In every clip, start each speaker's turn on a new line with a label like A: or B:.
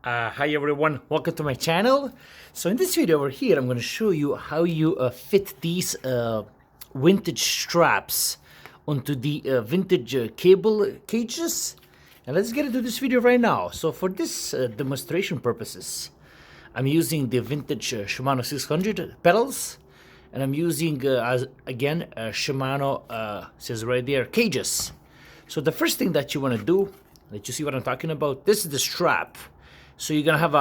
A: Hi everyone, welcome to my channel. So in this video over here, I'm going to show you how you fit these vintage straps onto the vintage cable cages. And let's get into this video right now. So for this demonstration purposes, I'm using the vintage Shimano 600 pedals, and I'm using again Shimano says right there cages. So the first thing that you want to do, that you see what I'm talking about, this is the strap. So you're gonna have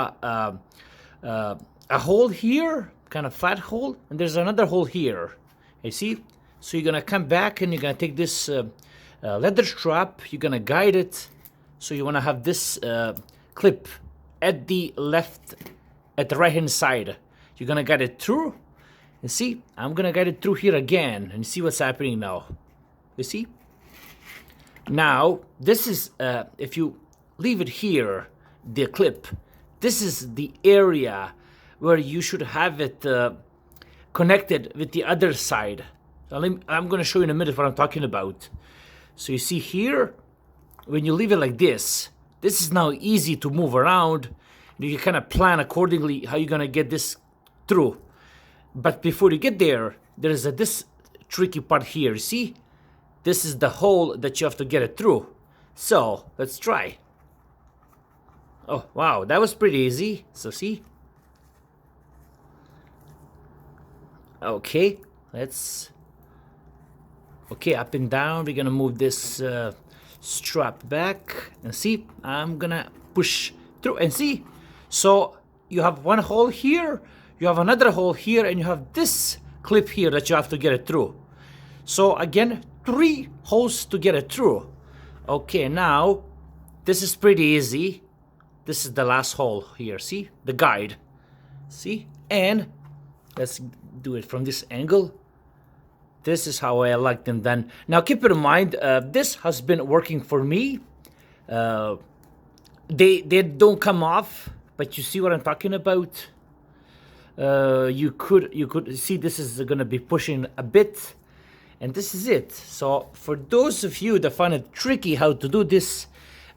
A: a hole here, kind of flat hole, and there's another hole here. You see? So you're gonna come back and you're gonna take this leather strap. You're gonna guide it. So you wanna have this clip at the right hand side. You're gonna guide it through. And see, I'm gonna guide it through here again, and see what's happening now. You see? Now this is if you leave it here, the clip, this is the area where you should have it connected with the other side. I'm going to show you in a minute what I'm talking about. So you see here, when you leave it like this is now easy to move around. You can kind of plan accordingly how you're going to get this through. But before you get there, there's this tricky part here. See, this is the hole that you have to get it through. So let's try. Oh, wow, that was pretty easy. So see? Okay, okay, up and down. We're gonna move this strap back. And see, I'm gonna push through and see. So you have one hole here, you have another hole here, and you have this clip here that you have to get it through. So again, 3 holes to get it through. Okay, now, this is pretty easy. This is the last hole here, see? The guide, see? And let's do it from this angle. This is how I like them done. Now keep in mind, this has been working for me. They don't come off, but you see what I'm talking about? You could see this is gonna be pushing a bit, and this is it. So for those of you that find it tricky how to do this,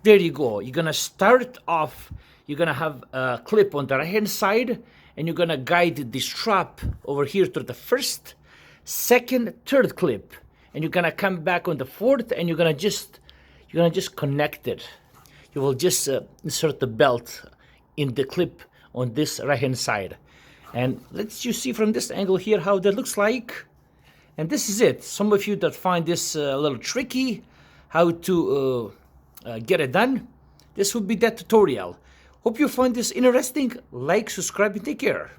A: there you go. You're gonna start off, you're gonna have a clip on the right hand side, and you're gonna guide the strap over here to the first, second, third clip, and you're gonna come back on the fourth, and you're gonna just connect it. You will just insert the belt in the clip on this right hand side, and let's you see from this angle here how that looks like. And this is it. Some of you that find this a little tricky how to get it done, this would be that tutorial. Hope you find this interesting. Like, subscribe, and take care.